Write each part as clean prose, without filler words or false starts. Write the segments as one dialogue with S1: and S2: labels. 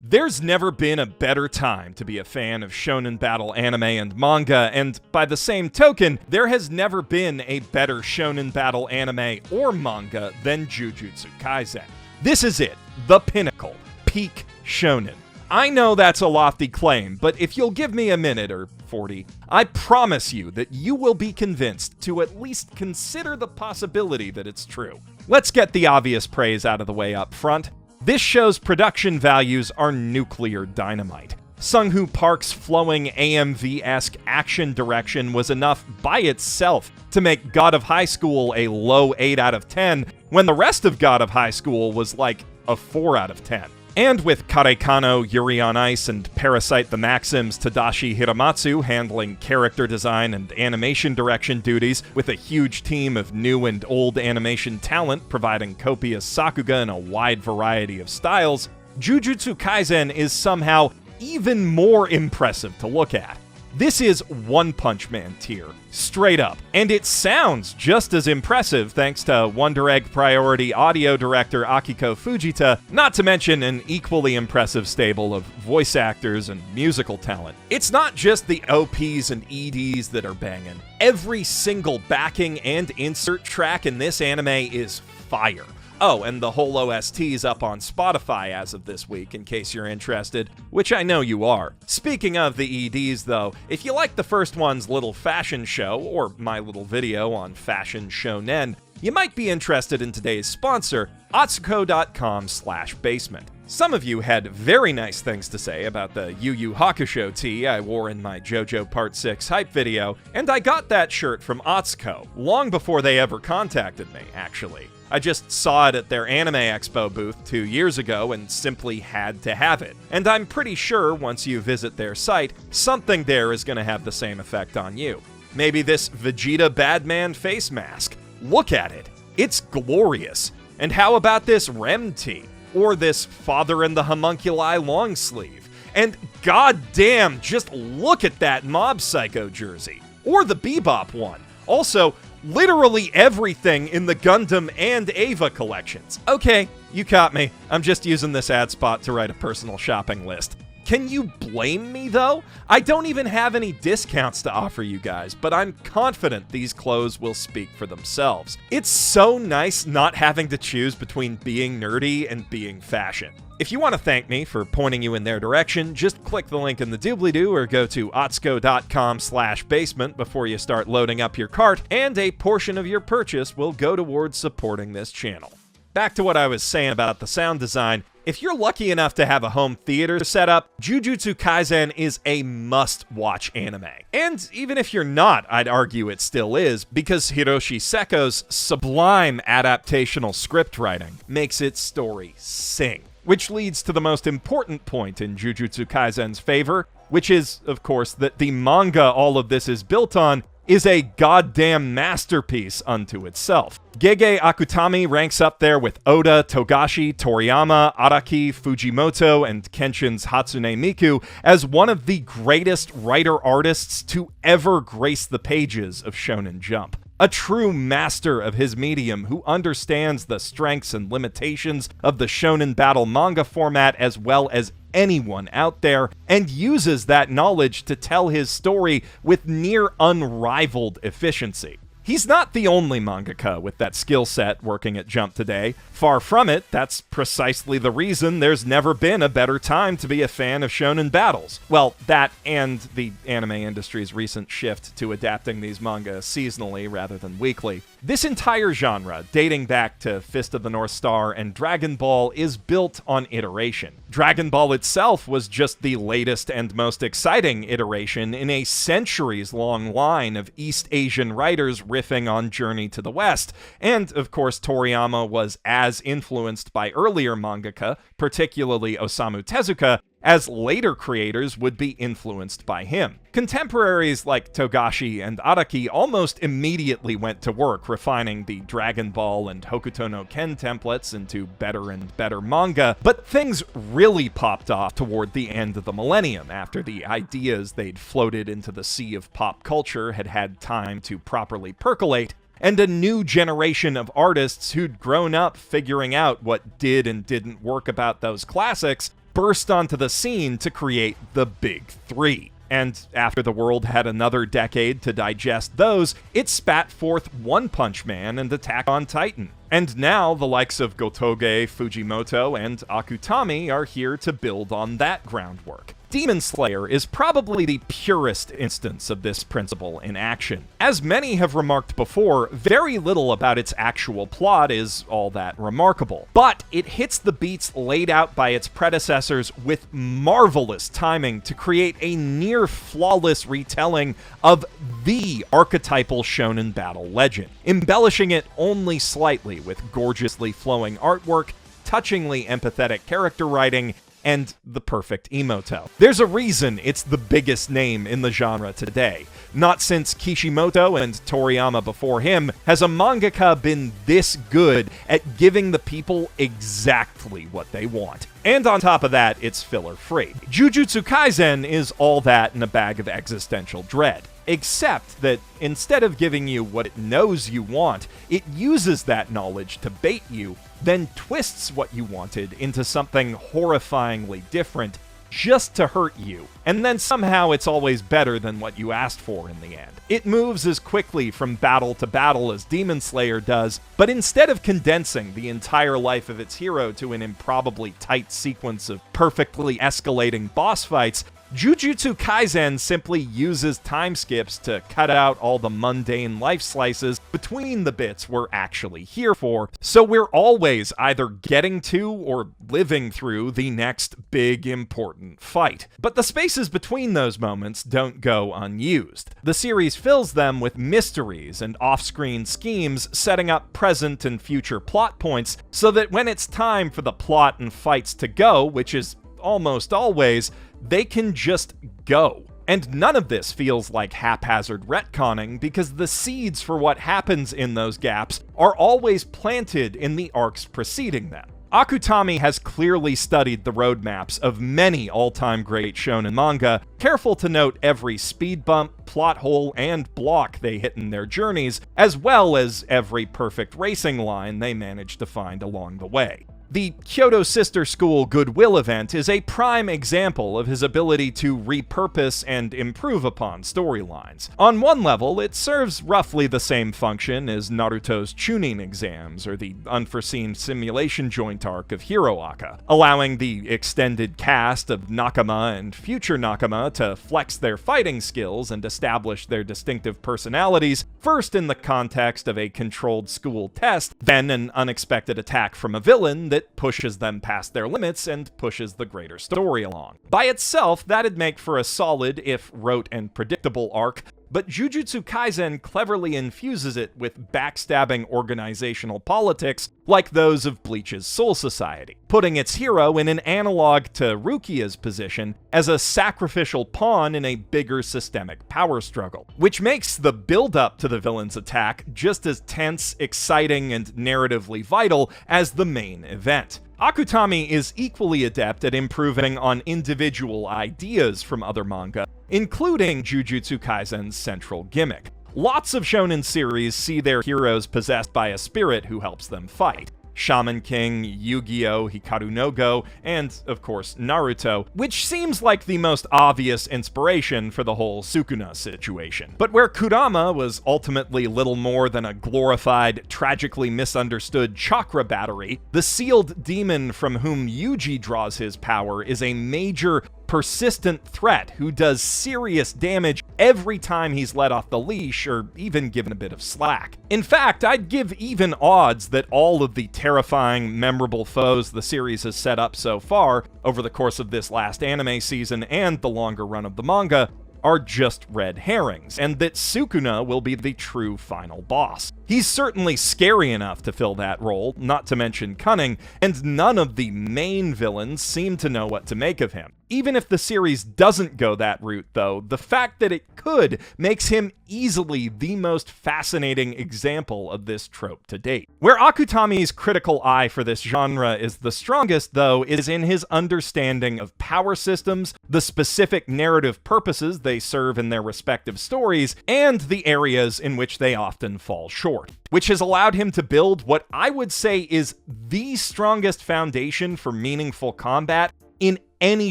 S1: There's never been a better time to be a fan of shonen battle anime and manga, and by the same token, there has never been a better shonen battle anime or manga than Jujutsu Kaisen. This is it, the pinnacle, peak shonen. I know that's a lofty claim, but if you'll give me a minute or 40, I promise you that you will be convinced to at least consider the possibility that it's true. Let's get the obvious praise out of the way up front. This show's production values are nuclear dynamite. Sung-Hoo Park's flowing AMV-esque action direction was enough by itself to make God of High School a low 8 out of 10, when the rest of God of High School was like a 4 out of 10. And with Karekano, Yuri on Ice, and Parasite the Maxim's Tadashi Hiramatsu handling character design and animation direction duties, with a huge team of new and old animation talent providing copious sakuga in a wide variety of styles, Jujutsu Kaisen is somehow even more impressive to look at. This is One Punch Man tier, straight up. And it sounds just as impressive thanks to Wonder Egg priority audio director Akiko Fujita, not to mention an equally impressive stable of voice actors and musical talent. It's not just the OPs and EDs that are banging. Every single backing and insert track in this anime is fire. Oh, and the whole OST's up on Spotify as of this week, in case you're interested, which I know you are. Speaking of the EDs, though, if you like the first one's little fashion show, or my little video on fashion shounen, you might be interested in today's sponsor, Atsuko.com/basement. Some of you had very nice things to say about the Yu Yu Hakusho tee I wore in my JoJo Part 6 hype video, and I got that shirt from Atsuko, long before they ever contacted me, actually. I just saw it at their Anime Expo booth 2 years ago and simply had to have it. And I'm pretty sure once you visit their site, something there is going to have the same effect on you. Maybe this Vegeta Badman face mask. Look at it. It's glorious. And how about this Rem tee? Or this Father and the Homunculi long sleeve? And goddamn, just look at that Mob Psycho jersey. Or the Bebop one. Also, literally everything in the Gundam and Eva collections. Okay, you caught me. I'm just using this ad spot to write a personal shopping list. Can you blame me, though? I don't even have any discounts to offer you guys, but I'm confident these clothes will speak for themselves. It's so nice not having to choose between being nerdy and being fashion. If you want to thank me for pointing you in their direction, just click the link in the doobly-doo or go to atsuko.com/basement before you start loading up your cart, and a portion of your purchase will go towards supporting this channel. Back to what I was saying about the sound design. If you're lucky enough to have a home theater set up, Jujutsu Kaisen is a must-watch anime. And even if you're not, I'd argue it still is, because Hiroshi Seko's sublime adaptational script writing makes its story sing. Which leads to the most important point in Jujutsu Kaisen's favor, which is, of course, that the manga all of this is built on is a goddamn masterpiece unto itself. Gege Akutami ranks up there with Oda, Togashi, Toriyama, Araki, Fujimoto, and Kenshin's Hatsune Miku as one of the greatest writer-artists to ever grace the pages of Shonen Jump. A true master of his medium who understands the strengths and limitations of the shonen battle manga format as well as anyone out there, and uses that knowledge to tell his story with near unrivaled efficiency. He's not the only mangaka with that skill set working at Jump today. Far from it, that's precisely the reason there's never been a better time to be a fan of shonen battles. Well, that and the anime industry's recent shift to adapting these manga seasonally rather than weekly. This entire genre, dating back to Fist of the North Star and Dragon Ball, is built on iteration. Dragon Ball itself was just the latest and most exciting iteration in a centuries-long line of East Asian writers riffing on Journey to the West, and of course Toriyama was as influenced by earlier mangaka, particularly Osamu Tezuka, as later creators would be influenced by him. Contemporaries like Togashi and Araki almost immediately went to work refining the Dragon Ball and Hokuto no Ken templates into better and better manga, but things really popped off toward the end of the millennium after the ideas they'd floated into the sea of pop culture had had time to properly percolate, and a new generation of artists who'd grown up figuring out what did and didn't work about those classics burst onto the scene to create the Big Three. And after the world had another decade to digest those, it spat forth One Punch Man and Attack on Titan. And now the likes of Gotoge, Fujimoto, and Akutami are here to build on that groundwork. Demon Slayer is probably the purest instance of this principle in action. As many have remarked before, very little about its actual plot is all that remarkable, but it hits the beats laid out by its predecessors with marvelous timing to create a near-flawless retelling of the archetypal shonen battle legend, embellishing it only slightly with gorgeously flowing artwork, touchingly empathetic character writing, and the perfect emoto. There's a reason it's the biggest name in the genre today. Not since Kishimoto and Toriyama before him has a mangaka been this good at giving the people exactly what they want. And on top of that, it's filler-free. Jujutsu Kaisen is all that in a bag of existential dread. Except that instead of giving you what it knows you want, it uses that knowledge to bait you, then twists what you wanted into something horrifyingly different just to hurt you. And then somehow it's always better than what you asked for in the end. It moves as quickly from battle to battle as Demon Slayer does, but instead of condensing the entire life of its hero to an improbably tight sequence of perfectly escalating boss fights, Jujutsu Kaisen simply uses time skips to cut out all the mundane life slices between the bits we're actually here for, so we're always either getting to or living through the next big important fight. But the spaces between those moments don't go unused. The series fills them with mysteries and off-screen schemes setting up present and future plot points so that when it's time for the plot and fights to go, which is almost always, they can just go. And none of this feels like haphazard retconning because the seeds for what happens in those gaps are always planted in the arcs preceding them. Akutami has clearly studied the roadmaps of many all-time great shonen manga, careful to note every speed bump, plot hole, and block they hit in their journeys, as well as every perfect racing line they manage to find along the way. The Kyoto Sister School Goodwill event is a prime example of his ability to repurpose and improve upon storylines. On one level, it serves roughly the same function as Naruto's Chunin exams or the unforeseen simulation joint arc of Hiroaka, allowing the extended cast of Nakama and future Nakama to flex their fighting skills and establish their distinctive personalities, first in the context of a controlled school test, then an unexpected attack from a villain that pushes them past their limits and pushes the greater story along. By itself, that'd make for a solid, if rote and predictable arc, but Jujutsu Kaisen cleverly infuses it with backstabbing organizational politics like those of Bleach's Soul Society, putting its hero in an analog to Rukia's position as a sacrificial pawn in a bigger systemic power struggle, which makes the build-up to the villain's attack just as tense, exciting, and narratively vital as the main event. Akutami is equally adept at improving on individual ideas from other manga, including Jujutsu Kaisen's central gimmick. Lots of shonen series see their heroes possessed by a spirit who helps them fight. Shaman King, Yu-Gi-Oh!, Hikaru no Go, and, of course, Naruto, which seems like the most obvious inspiration for the whole Sukuna situation. But where Kurama was ultimately little more than a glorified, tragically misunderstood chakra battery, the sealed demon from whom Yuji draws his power is a major, persistent threat who does serious damage every time he's let off the leash or even given a bit of slack. In fact, I'd give even odds that all of the terrifying, memorable foes the series has set up so far over the course of this last anime season and the longer run of the manga are just red herrings, and that Sukuna will be the true final boss. He's certainly scary enough to fill that role, not to mention cunning, and none of the main villains seem to know what to make of him. Even if the series doesn't go that route, though, the fact that it could makes him easily the most fascinating example of this trope to date. Where Akutami's critical eye for this genre is the strongest, though, is in his understanding of power systems, the specific narrative purposes they serve in their respective stories, and the areas in which they often fall short, which has allowed him to build what I would say is the strongest foundation for meaningful combat in any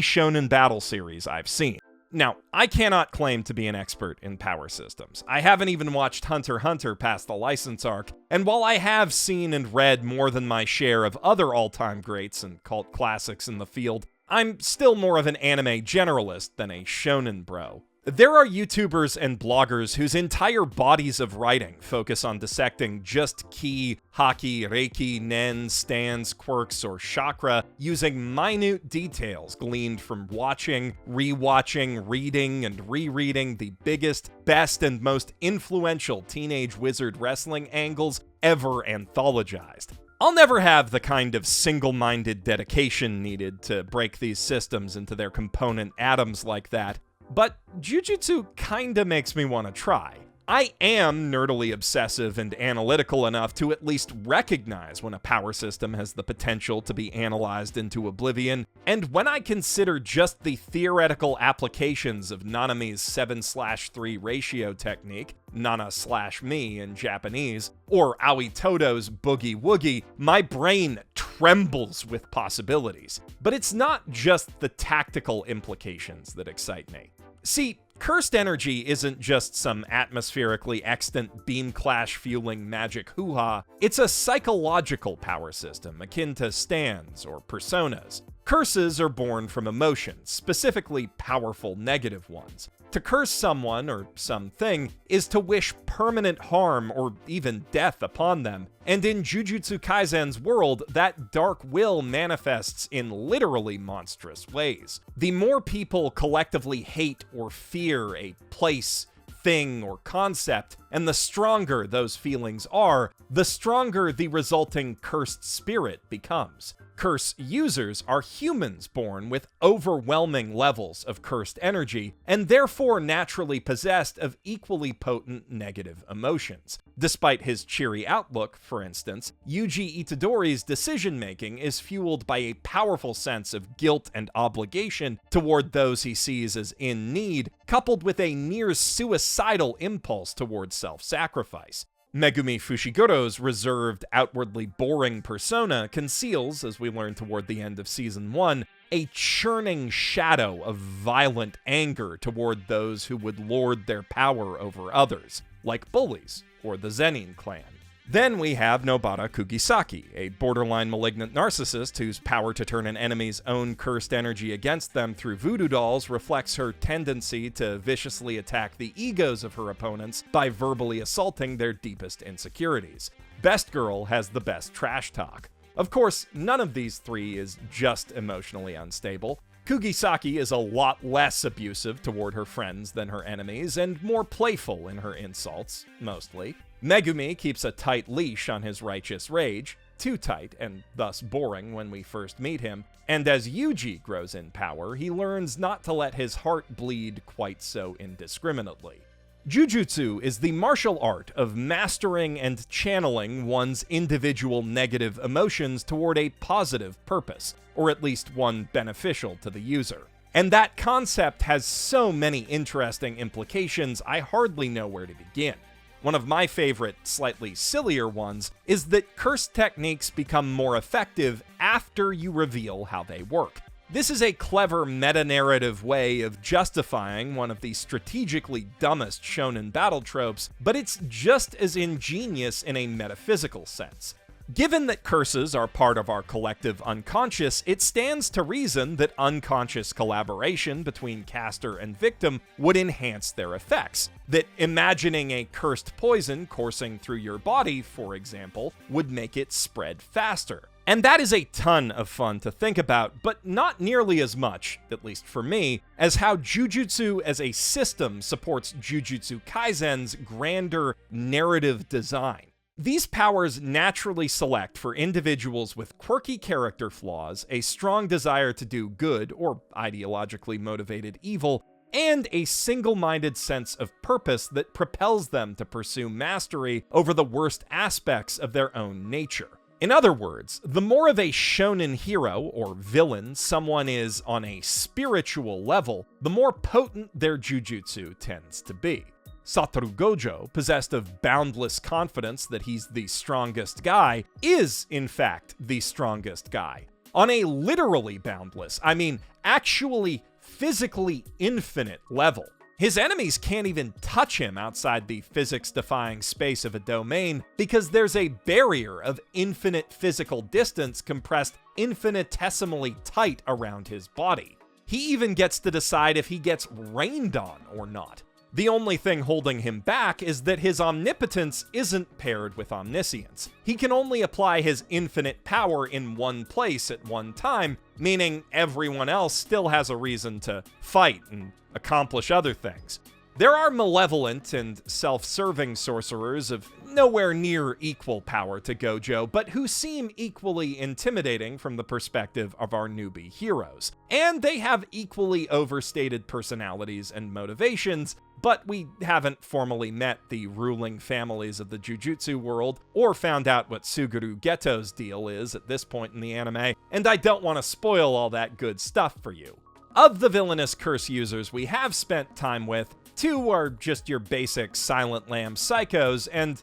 S1: shonen battle series I've seen. Now, I cannot claim to be an expert in power systems. I haven't even watched Hunter x Hunter past the license arc, and while I have seen and read more than my share of other all-time greats and cult classics in the field, I'm still more of an anime generalist than a shonen bro. There are YouTubers and bloggers whose entire bodies of writing focus on dissecting just ki, haki, reiki, nen, stands, quirks, or chakra using minute details gleaned from watching, rewatching, reading, and rereading the biggest, best, and most influential teenage wizard wrestling angles ever anthologized. I'll never have the kind of single-minded dedication needed to break these systems into their component atoms like that, but Jujutsu kinda makes me want to try. I am nerdily obsessive and analytical enough to at least recognize when a power system has the potential to be analyzed into oblivion, and when I consider just the theoretical applications of Nanami's 7/3 ratio technique, Nana/me in Japanese, or Aoi Todo's Boogie Woogie, my brain trembles with possibilities. But it's not just the tactical implications that excite me. See, cursed energy isn't just some atmospherically extant beam clash fueling magic hoo-ha, it's a psychological power system akin to stands or personas. Curses are born from emotions, specifically powerful negative ones. To curse someone or something is to wish permanent harm or even death upon them, and in Jujutsu Kaisen's world, that dark will manifests in literally monstrous ways. The more people collectively hate or fear a place, thing, or concept, and the stronger those feelings are, the stronger the resulting cursed spirit becomes. Curse users are humans born with overwhelming levels of cursed energy, and therefore naturally possessed of equally potent negative emotions. Despite his cheery outlook, for instance, Yuji Itadori's decision-making is fueled by a powerful sense of guilt and obligation toward those he sees as in need, coupled with a near-suicidal impulse towards self-sacrifice. Megumi Fushiguro's reserved, outwardly boring persona conceals, as we learn toward the end of Season 1, a churning shadow of violent anger toward those who would lord their power over others, like bullies or the Zenin clan. Then we have Nobara Kugisaki, a borderline malignant narcissist whose power to turn an enemy's own cursed energy against them through voodoo dolls reflects her tendency to viciously attack the egos of her opponents by verbally assaulting their deepest insecurities. Best Girl has the best trash talk. Of course, none of these three is just emotionally unstable. Kugisaki is a lot less abusive toward her friends than her enemies, and more playful in her insults, mostly. Megumi keeps a tight leash on his righteous rage, too tight and thus boring when we first meet him, and as Yuji grows in power, he learns not to let his heart bleed quite so indiscriminately. Jujutsu is the martial art of mastering and channeling one's individual negative emotions toward a positive purpose, or at least one beneficial to the user. And that concept has so many interesting implications, I hardly know where to begin. One of my favorite, slightly sillier ones is that cursed techniques become more effective after you reveal how they work. This is a clever meta-narrative way of justifying one of the strategically dumbest shonen battle tropes, but it's just as ingenious in a metaphysical sense. Given that curses are part of our collective unconscious, it stands to reason that unconscious collaboration between caster and victim would enhance their effects. That imagining a cursed poison coursing through your body, for example, would make it spread faster. And that is a ton of fun to think about, but not nearly as much, at least for me, as how Jujutsu as a system supports Jujutsu Kaisen's grander narrative design. These powers naturally select for individuals with quirky character flaws, a strong desire to do good or ideologically motivated evil, and a single-minded sense of purpose that propels them to pursue mastery over the worst aspects of their own nature. In other words, the more of a shonen hero or villain someone is on a spiritual level, the more potent their jujutsu tends to be. Satoru Gojo, possessed of boundless confidence that he's the strongest guy, is, in fact, the strongest guy. On a literally boundless, I mean actually physically infinite level. His enemies can't even touch him outside the physics-defying space of a domain because there's a barrier of infinite physical distance compressed infinitesimally tight around his body. He even gets to decide if he gets rained on or not. The only thing holding him back is that his omnipotence isn't paired with omniscience. He can only apply his infinite power in one place at one time, meaning everyone else still has a reason to fight and accomplish other things. There are malevolent and self-serving sorcerers of nowhere near equal power to Gojo, but who seem equally intimidating from the perspective of our newbie heroes. And they have equally overstated personalities and motivations, but we haven't formally met the ruling families of the Jujutsu world, or found out what Suguru Geto's deal is at this point in the anime, and I don't want to spoil all that good stuff for you. Of the villainous curse users we have spent time with, 2 are just your basic Silent Lamb psychos, and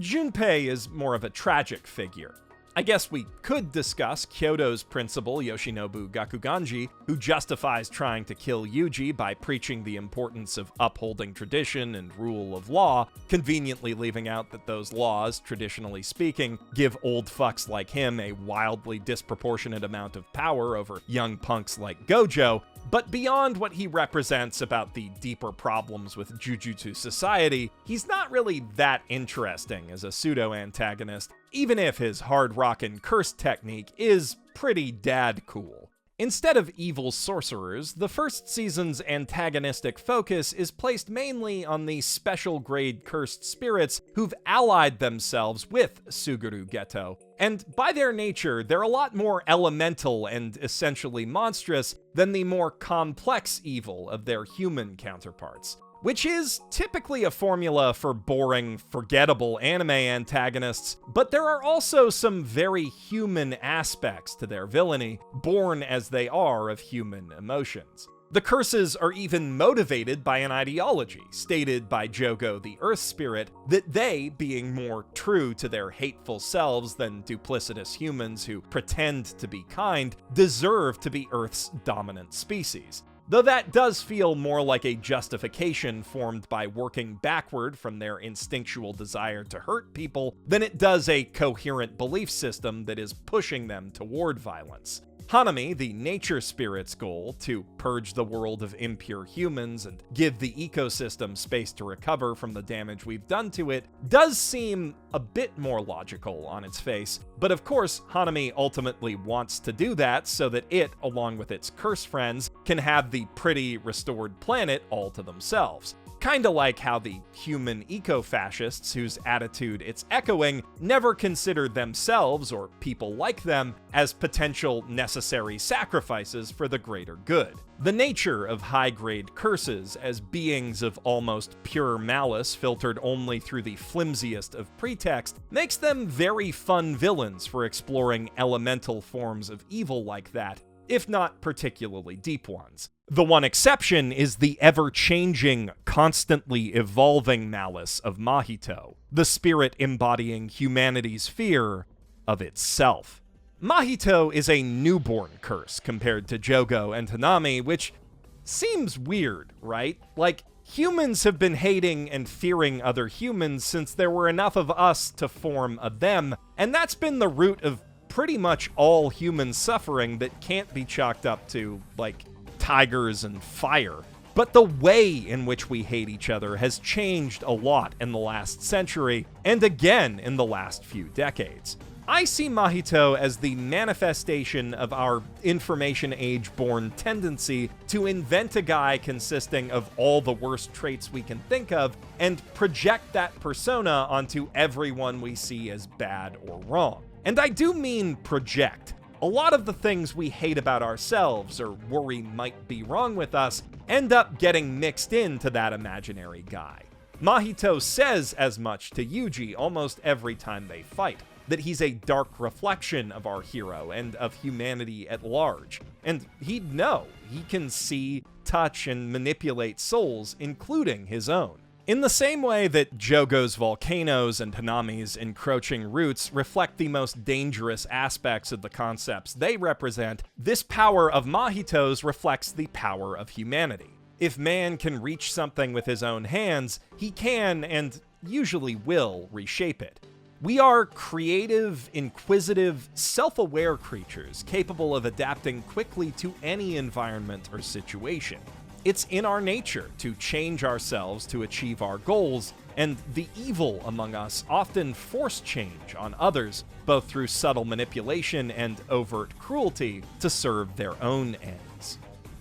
S1: Junpei is more of a tragic figure. I guess we could discuss Kyoto's principal, Yoshinobu Gakuganji, who justifies trying to kill Yuji by preaching the importance of upholding tradition and rule of law, conveniently leaving out that those laws, traditionally speaking, give old fucks like him a wildly disproportionate amount of power over young punks like Gojo. But beyond what he represents about the deeper problems with Jujutsu society, he's not really that interesting as a pseudo-antagonist, even if his hard-rockin' curse technique is pretty dad cool. Instead of evil sorcerers, the first season's antagonistic focus is placed mainly on the special-grade cursed spirits who've allied themselves with Suguru Geto. And by their nature, they're a lot more elemental and essentially monstrous than the more complex evil of their human counterparts. Which is typically a formula for boring, forgettable anime antagonists, but there are also some very human aspects to their villainy, born as they are of human emotions. The curses are even motivated by an ideology, stated by Jogo the Earth Spirit, that they, being more true to their hateful selves than duplicitous humans who pretend to be kind, deserve to be Earth's dominant species. Though that does feel more like a justification formed by working backward from their instinctual desire to hurt people than it does a coherent belief system that is pushing them toward violence. Hanami, the nature spirit's goal, to purge the world of impure humans and give the ecosystem space to recover from the damage we've done to it, does seem a bit more logical on its face, but of course, Hanami ultimately wants to do that so that it, along with its curse friends, can have the pretty, restored planet all to themselves. Kinda like how the human eco-fascists, whose attitude it's echoing, never consider themselves, or people like them, as potential necessary sacrifices for the greater good. The nature of high-grade curses as beings of almost pure malice filtered only through the flimsiest of pretext makes them very fun villains for exploring elemental forms of evil like that, if not particularly deep ones. The one exception is the ever-changing, constantly evolving malice of Mahito, the spirit embodying humanity's fear of itself. Mahito is a newborn curse compared to Jogo and Hanami, which seems weird, right? Like, humans have been hating and fearing other humans since there were enough of us to form a them, and that's been the root of pretty much all human suffering that can't be chalked up to, like, tigers and fire. But the way in which we hate each other has changed a lot in the last century, and again in the last few decades. I see Mahito as the manifestation of our information age-born tendency to invent a guy consisting of all the worst traits we can think of and project that persona onto everyone we see as bad or wrong. And I do mean project. A lot of the things we hate about ourselves or worry might be wrong with us end up getting mixed into that imaginary guy. Mahito says as much to Yuji almost every time they fight, that he's a dark reflection of our hero and of humanity at large. And he'd know. He can see, touch, and manipulate souls, including his own. In the same way that Jogo's volcanoes and Hanami's encroaching roots reflect the most dangerous aspects of the concepts they represent, this power of Mahito's reflects the power of humanity. If man can reach something with his own hands, he can, and usually will, reshape it. We are creative, inquisitive, self-aware creatures capable of adapting quickly to any environment or situation. It's in our nature to change ourselves to achieve our goals, and the evil among us often force change on others, both through subtle manipulation and overt cruelty, to serve their own ends.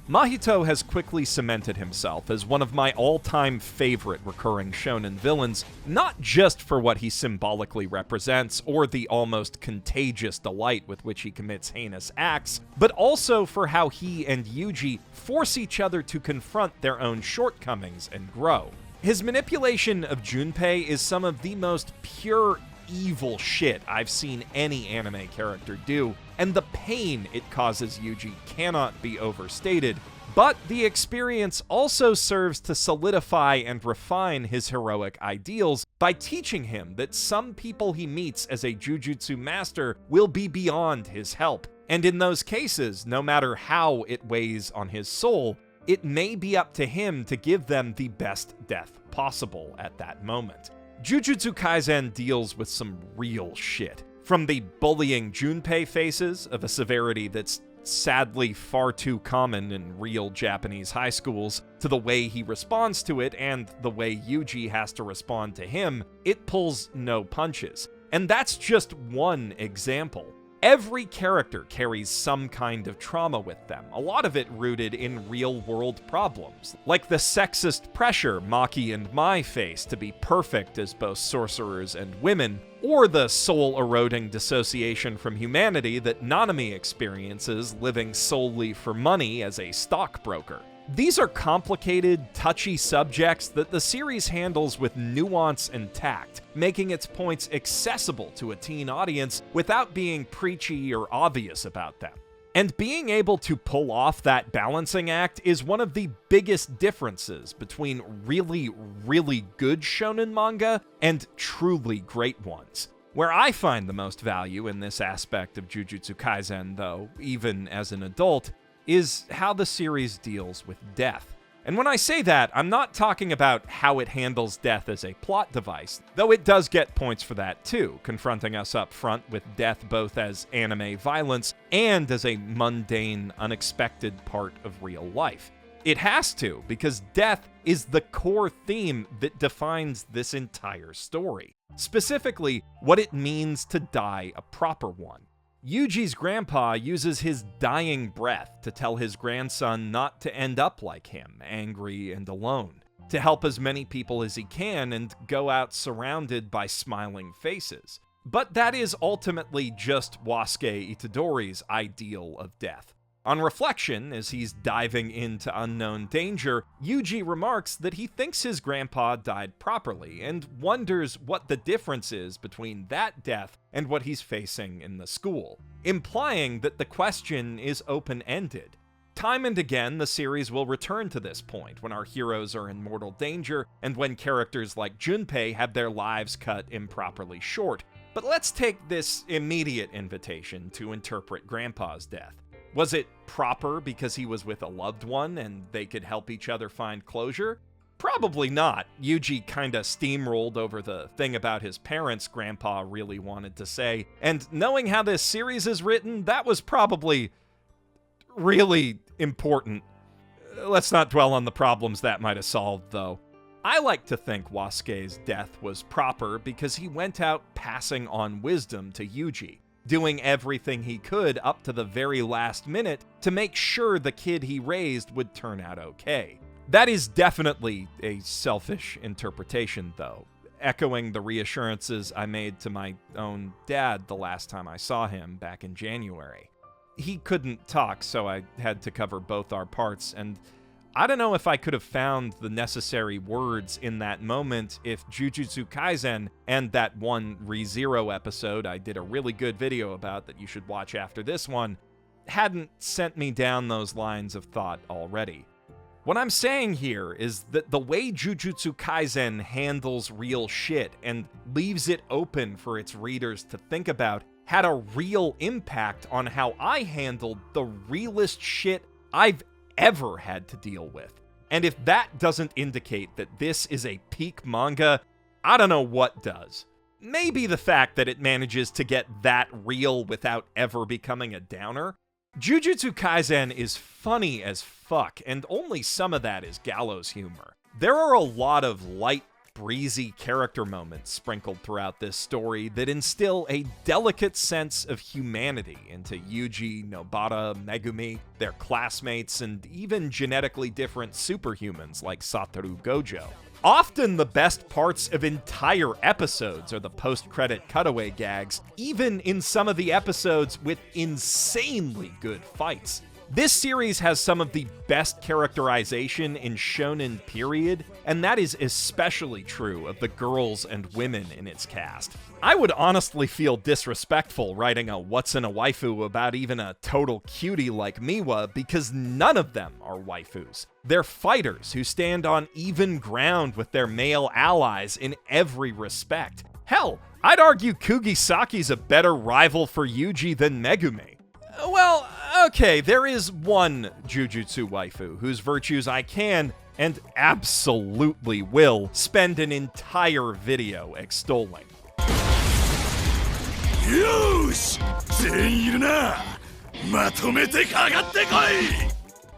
S1: Mahito has quickly cemented himself as one of my all-time favorite recurring shonen villains, not just for what he symbolically represents or the almost contagious delight with which he commits heinous acts, but also for how he and Yuji force each other to confront their own shortcomings and grow. His manipulation of Junpei is some of the most pure evil shit I've seen any anime character do, and the pain it causes Yuji cannot be overstated, but the experience also serves to solidify and refine his heroic ideals by teaching him that some people he meets as a jujutsu master will be beyond his help, and in those cases, no matter how it weighs on his soul, it may be up to him to give them the best death possible at that moment. Jujutsu Kaisen deals with some real shit. From the bullying Junpei faces of a severity that's sadly far too common in real Japanese high schools, to the way he responds to it and the way Yuji has to respond to him, it pulls no punches. And that's just one example. Every character carries some kind of trauma with them, a lot of it rooted in real-world problems, like the sexist pressure Maki and Mai face to be perfect as both sorcerers and women, or the soul-eroding dissociation from humanity that Nanami experiences living solely for money as a stockbroker. These are complicated, touchy subjects that the series handles with nuance and tact, making its points accessible to a teen audience without being preachy or obvious about them. And being able to pull off that balancing act is one of the biggest differences between really, really good shonen manga and truly great ones. Where I find the most value in this aspect of Jujutsu Kaisen, though, even as an adult, is how the series deals with death. And when I say that, I'm not talking about how it handles death as a plot device, though it does get points for that too, confronting us up front with death both as anime violence and as a mundane, unexpected part of real life. It has to, because death is the core theme that defines this entire story. Specifically, what it means to die a proper one. Yuji's grandpa uses his dying breath to tell his grandson not to end up like him, angry and alone, to help as many people as he can and go out surrounded by smiling faces. But that is ultimately just Wasuke Itadori's ideal of death. On reflection, as he's diving into unknown danger, Yuji remarks that he thinks his grandpa died properly and wonders what the difference is between that death and what he's facing in the school, implying that the question is open-ended. Time and again, the series will return to this point when our heroes are in mortal danger and when characters like Junpei have their lives cut improperly short. But let's take this immediate invitation to interpret Grandpa's death. Was it proper because he was with a loved one and they could help each other find closure? Probably not. Yuji kinda steamrolled over the thing about his parents Grandpa really wanted to say, and knowing how this series is written, that was probably really important. Let's not dwell on the problems that might have solved, though. I like to think Wasuke's death was proper because he went out passing on wisdom to Yuji, doing everything he could up to the very last minute to make sure the kid he raised would turn out okay. That is definitely a selfish interpretation, though, echoing the reassurances I made to my own dad the last time I saw him back in January. He couldn't talk, so I had to cover both our parts, and I don't know if I could have found the necessary words in that moment if Jujutsu Kaisen and that one ReZero episode I did a really good video about that you should watch after this one hadn't sent me down those lines of thought already. What I'm saying here is that the way Jujutsu Kaisen handles real shit and leaves it open for its readers to think about had a real impact on how I handled the realest shit I've ever had to deal with. And if that doesn't indicate that this is a peak manga, I don't know what does. Maybe the fact that it manages to get that real without ever becoming a downer. Jujutsu Kaisen is funny as fuck, and only some of that is gallows humor. There are a lot of light, breezy character moments sprinkled throughout this story that instill a delicate sense of humanity into Yuji, Nobara, Megumi, their classmates, and even genetically different superhumans like Satoru Gojo. Often the best parts of entire episodes are the post-credit cutaway gags, even in some of the episodes with insanely good fights. This series has some of the best characterization in Shounen period, and that is especially true of the girls and women in its cast. I would honestly feel disrespectful writing a what's in a waifu about even a total cutie like Miwa, because none of them are waifus. They're fighters who stand on even ground with their male allies in every respect. Hell, I'd argue Kugisaki's a better rival for Yuji than Megumi. Well, okay, there is one Jujutsu waifu whose virtues I can, and absolutely will, spend an entire video extolling.
S2: Yosh! 全員いるな! まとめてかかってこい!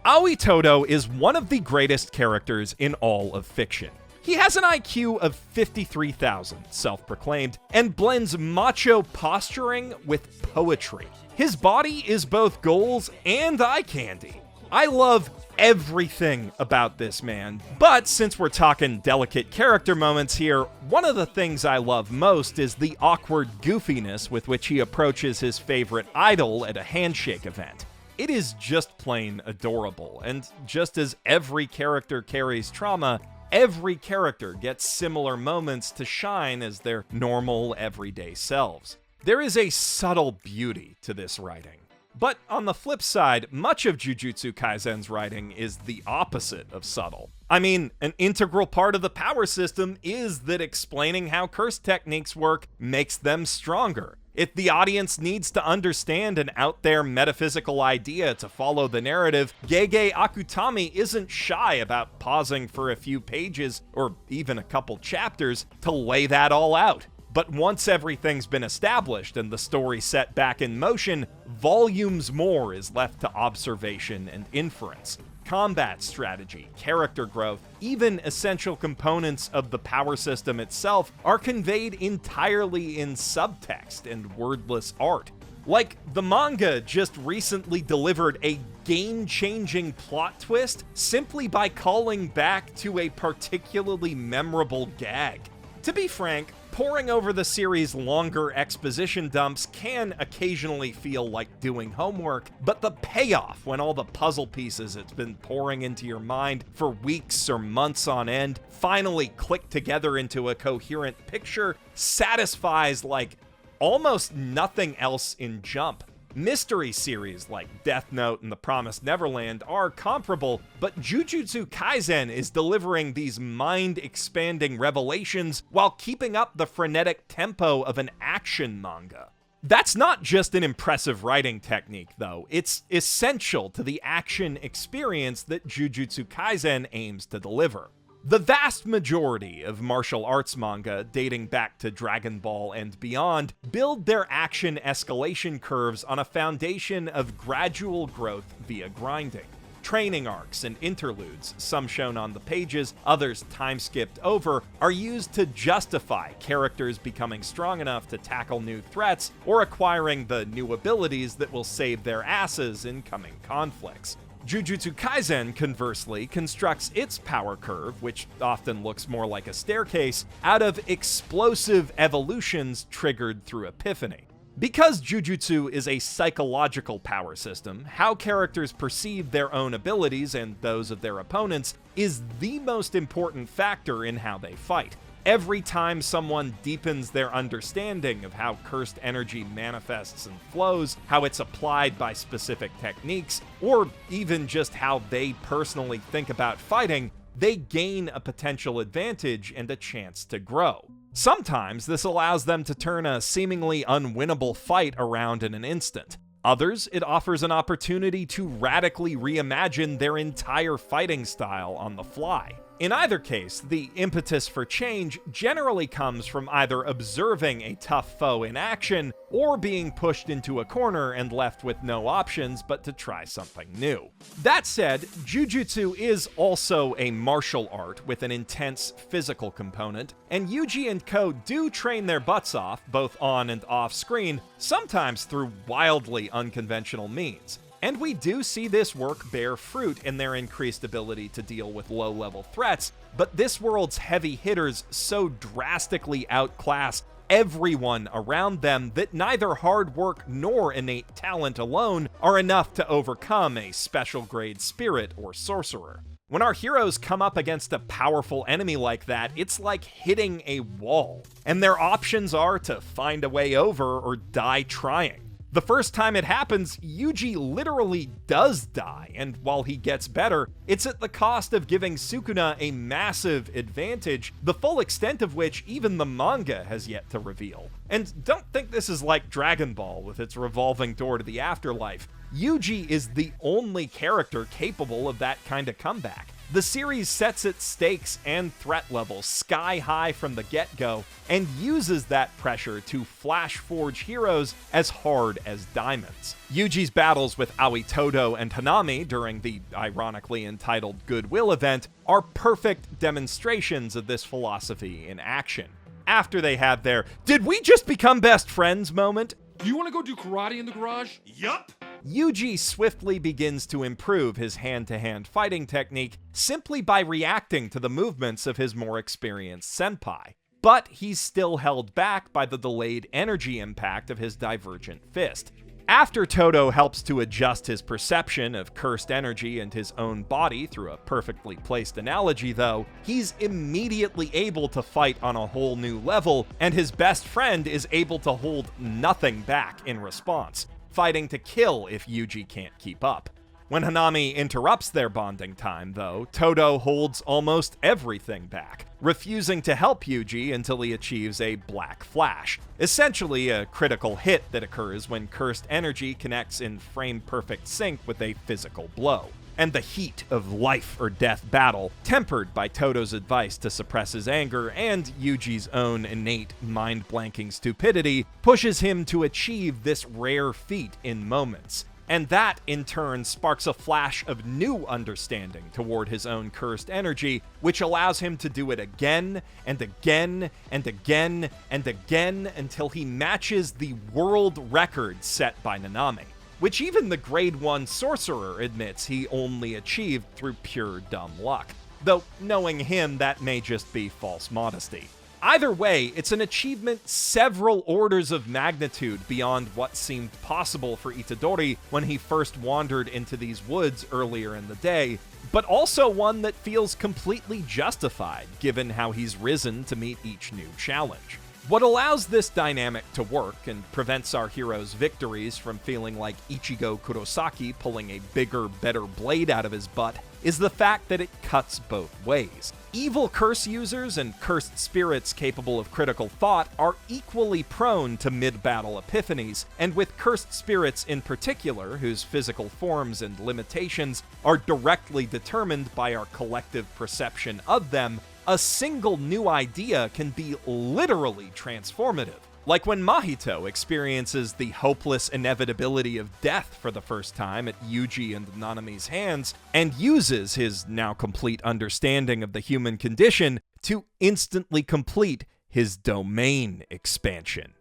S1: Aoi Todo is one of the greatest characters in all of fiction. He has an IQ of 53,000, self-proclaimed, and blends macho posturing with poetry. His body is both goals and eye candy. I love everything about this man, but since we're talking delicate character moments here, one of the things I love most is the awkward goofiness with which he approaches his favorite idol at a handshake event. It is just plain adorable, and just as every character carries trauma, every character gets similar moments to shine as their normal, everyday selves. There is a subtle beauty to this writing. But on the flip side, much of Jujutsu Kaisen's writing is the opposite of subtle. I mean, an integral part of the power system is that explaining how curse techniques work makes them stronger. If the audience needs to understand an out-there metaphysical idea to follow the narrative, Gege Akutami isn't shy about pausing for a few pages, or even a couple chapters, to lay that all out. But once everything's been established and the story set back in motion, volumes more is left to observation and inference. Combat strategy, character growth, even essential components of the power system itself are conveyed entirely in subtext and wordless art. Like, the manga just recently delivered a game-changing plot twist simply by calling back to a particularly memorable gag. To be frank, poring over the series' longer exposition dumps can occasionally feel like doing homework, but the payoff when all the puzzle pieces it's been pouring into your mind for weeks or months on end finally click together into a coherent picture satisfies like almost nothing else in Jump. Mystery series like Death Note and The Promised Neverland are comparable, but Jujutsu Kaisen is delivering these mind-expanding revelations while keeping up the frenetic tempo of an action manga. That's not just an impressive writing technique, though. It's essential to the action experience that Jujutsu Kaisen aims to deliver. The vast majority of martial arts manga dating back to Dragon Ball and beyond build their action escalation curves on a foundation of gradual growth via grinding. Training arcs and interludes, some shown on the pages, others time-skipped over, are used to justify characters becoming strong enough to tackle new threats or acquiring the new abilities that will save their asses in coming conflicts. Jujutsu Kaisen, conversely, constructs its power curve, which often looks more like a staircase, out of explosive evolutions triggered through epiphany. Because Jujutsu is a psychological power system, how characters perceive their own abilities and those of their opponents is the most important factor in how they fight. Every time someone deepens their understanding of how cursed energy manifests and flows, how it's applied by specific techniques, or even just how they personally think about fighting, they gain a potential advantage and a chance to grow. Sometimes this allows them to turn a seemingly unwinnable fight around in an instant. Others, it offers an opportunity to radically reimagine their entire fighting style on the fly. In either case, the impetus for change generally comes from either observing a tough foe in action, or being pushed into a corner and left with no options but to try something new. That said, Jujutsu is also a martial art with an intense physical component, and Yuji and Ko do train their butts off, both on and off screen, sometimes through wildly unconventional means. And we do see this work bear fruit in their increased ability to deal with low-level threats, but this world's heavy hitters so drastically outclass everyone around them that neither hard work nor innate talent alone are enough to overcome a special grade spirit or sorcerer. When our heroes come up against a powerful enemy like that, it's like hitting a wall, and their options are to find a way over or die trying. The first time it happens, Yuji literally does die, and while he gets better, it's at the cost of giving Sukuna a massive advantage, the full extent of which even the manga has yet to reveal. And don't think this is like Dragon Ball with its revolving door to the afterlife. Yuji is the only character capable of that kind of comeback. The series sets its stakes and threat level sky high from the get-go, and uses that pressure to flash forge heroes as hard as diamonds. Yuji's battles with Aoi Todo and Hanami during the ironically entitled Goodwill event are perfect demonstrations of this philosophy in action. After they have their "did we just become best friends" moment,
S3: "Do you want to go do karate in the garage?"
S2: Yup!
S1: Yuji swiftly begins to improve his hand-to-hand fighting technique simply by reacting to the movements of his more experienced senpai. But he's still held back by the delayed energy impact of his divergent fist. After Todo helps to adjust his perception of cursed energy and his own body through a perfectly placed analogy, though, he's immediately able to fight on a whole new level, and his best friend is able to hold nothing back in response, fighting to kill if Yuji can't keep up. When Hanami interrupts their bonding time, though, Todo holds almost everything back, refusing to help Yuji until he achieves a black flash, essentially a critical hit that occurs when cursed energy connects in frame-perfect sync with a physical blow. And the heat of life-or-death battle, tempered by Todo's advice to suppress his anger and Yuji's own innate mind-blanking stupidity, pushes him to achieve this rare feat in moments. And that, in turn, sparks a flash of new understanding toward his own cursed energy, which allows him to do it again, and again, and again, and again, until he matches the world record set by Nanami, which even the Grade 1 sorcerer admits he only achieved through pure dumb luck. Though, knowing him, that may just be false modesty. Either way, it's an achievement several orders of magnitude beyond what seemed possible for Itadori when he first wandered into these woods earlier in the day, but also one that feels completely justified given how he's risen to meet each new challenge. What allows this dynamic to work and prevents our hero's victories from feeling like Ichigo Kurosaki pulling a bigger, better blade out of his butt is the fact that it cuts both ways. Evil curse users and cursed spirits capable of critical thought are equally prone to mid-battle epiphanies, and with cursed spirits in particular, whose physical forms and limitations are directly determined by our collective perception of them, a single new idea can be literally transformative. Like when Mahito experiences the hopeless inevitability of death for the first time at Yuji and Nanami's hands, and uses his now complete understanding of the human condition to instantly complete his domain expansion.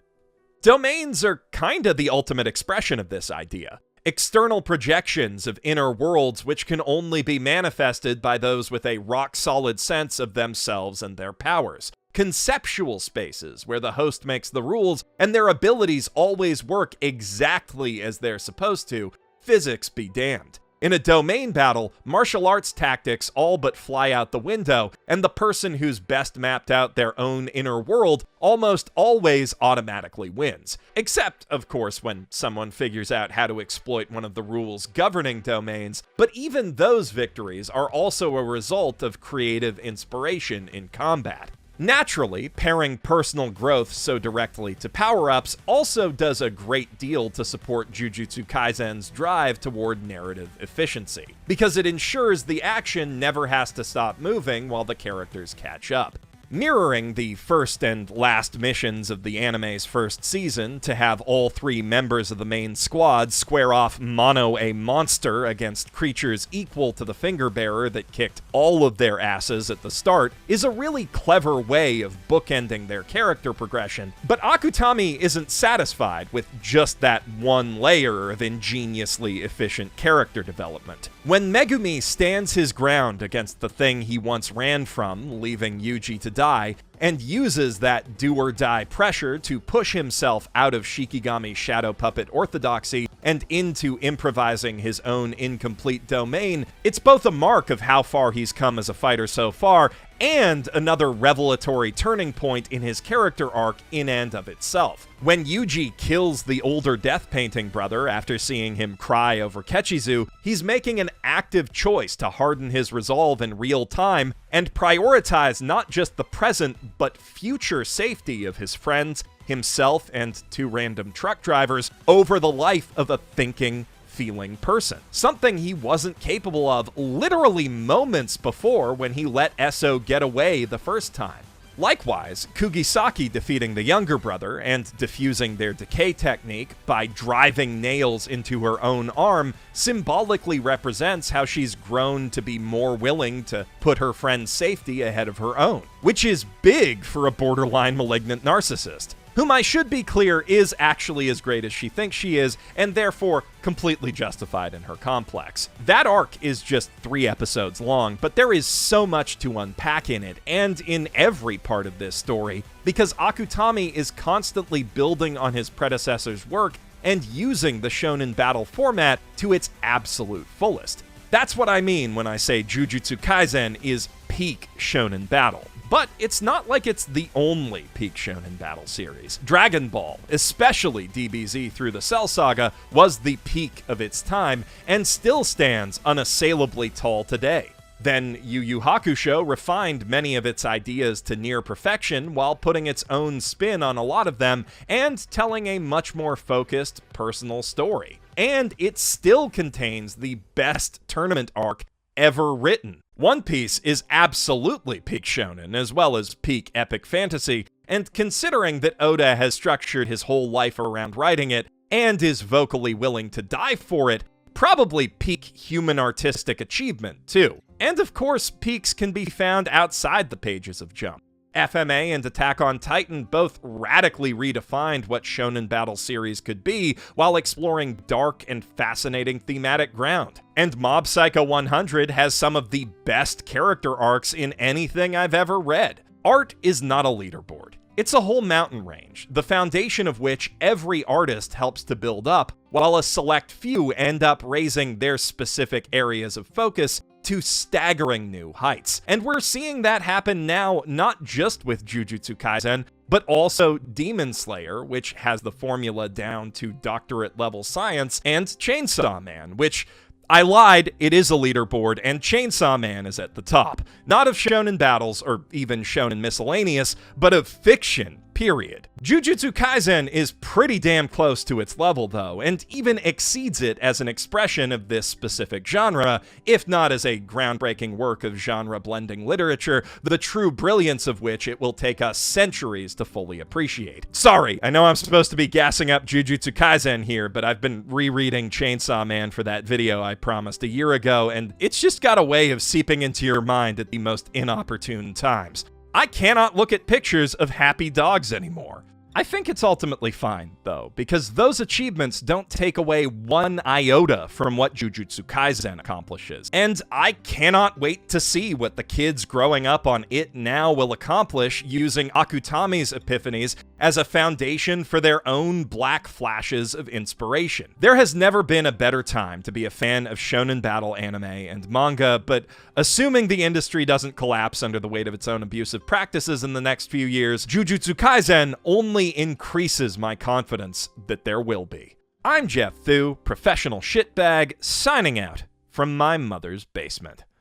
S1: Domains are kinda the ultimate expression of this idea. External projections of inner worlds which can only be manifested by those with a rock-solid sense of themselves and their powers. Conceptual spaces where the host makes the rules and their abilities always work exactly as they're supposed to, physics be damned. In a domain battle, martial arts tactics all but fly out the window, and the person who's best mapped out their own inner world almost always automatically wins. Except, of course, when someone figures out how to exploit one of the rules governing domains, but even those victories are also a result of creative inspiration in combat. Naturally, pairing personal growth so directly to power-ups also does a great deal to support Jujutsu Kaisen's drive toward narrative efficiency, because it ensures the action never has to stop moving while the characters catch up. Mirroring the first and last missions of the anime's first season to have all 3 members of the main squad square off mono a monster against creatures equal to the finger bearer that kicked all of their asses at the start is a really clever way of bookending their character progression, but Akutami isn't satisfied with just that one layer of ingeniously efficient character development. When Megumi stands his ground against the thing he once ran from, leaving Yuji to die, and uses that do-or-die pressure to push himself out of Shikigami's shadow puppet orthodoxy and into improvising his own incomplete domain, it's both a mark of how far he's come as a fighter so far, and another revelatory turning point in his character arc in and of itself. When Yuji kills the older death painting brother after seeing him cry over Kechizu, he's making an active choice to harden his resolve in real time and prioritize not just the present but future safety of his friends, himself, and 2 random truck drivers over the life of a thinking, feeling person. Something he wasn't capable of literally moments before when he let Esso get away the first time. Likewise, Kugisaki defeating the younger brother and defusing their decay technique by driving nails into her own arm symbolically represents how she's grown to be more willing to put her friend's safety ahead of her own, which is big for a borderline malignant narcissist, whom I should be clear is actually as great as she thinks she is, and therefore completely justified in her complex. That arc is just 3 episodes long, but there is so much to unpack in it, and in every part of this story, because Akutami is constantly building on his predecessor's work and using the shonen battle format to its absolute fullest. That's what I mean when I say Jujutsu Kaisen is peak shonen battle. But it's not like it's the only peak shonen battle series. Dragon Ball, especially DBZ through the Cell Saga, was the peak of its time and still stands unassailably tall today. Then Yu Yu Hakusho refined many of its ideas to near perfection while putting its own spin on a lot of them and telling a much more focused, personal story. And it still contains the best tournament arc ever written. One Piece is absolutely peak shonen, as well as peak epic fantasy, and considering that Oda has structured his whole life around writing it, and is vocally willing to die for it, probably peak human artistic achievement, too. And of course, peaks can be found outside the pages of Jump. FMA and Attack on Titan both radically redefined what shonen battle series could be while exploring dark and fascinating thematic ground. And Mob Psycho 100 has some of the best character arcs in anything I've ever read. Art is not a leaderboard. It's a whole mountain range, the foundation of which every artist helps to build up, while a select few end up raising their specific areas of focus to staggering new heights. And we're seeing that happen now, not just with Jujutsu Kaisen, but also Demon Slayer, which has the formula down to doctorate level science, and Chainsaw Man, which, I lied, it is a leaderboard, and Chainsaw Man is at the top. Not of shonen battles, or even shonen miscellaneous, but of fiction, period. Jujutsu Kaisen is pretty damn close to its level, though, and even exceeds it as an expression of this specific genre, if not as a groundbreaking work of genre-blending literature, the true brilliance of which it will take us centuries to fully appreciate. Sorry, I know I'm supposed to be gassing up Jujutsu Kaisen here, but I've been rereading Chainsaw Man for that video I promised a year ago, and it's just got a way of seeping into your mind at the most inopportune times. I cannot look at pictures of happy dogs anymore. I think it's ultimately fine, though, because those achievements don't take away one iota from what Jujutsu Kaisen accomplishes. And I cannot wait to see what the kids growing up on it now will accomplish using Akutami's epiphanies as a foundation for their own black flashes of inspiration. There has never been a better time to be a fan of shonen battle anime and manga, but assuming the industry doesn't collapse under the weight of its own abusive practices in the next few years, Jujutsu Kaisen only increases my confidence that there will be. I'm Geoff Thew, professional shitbag, signing out from my mother's basement.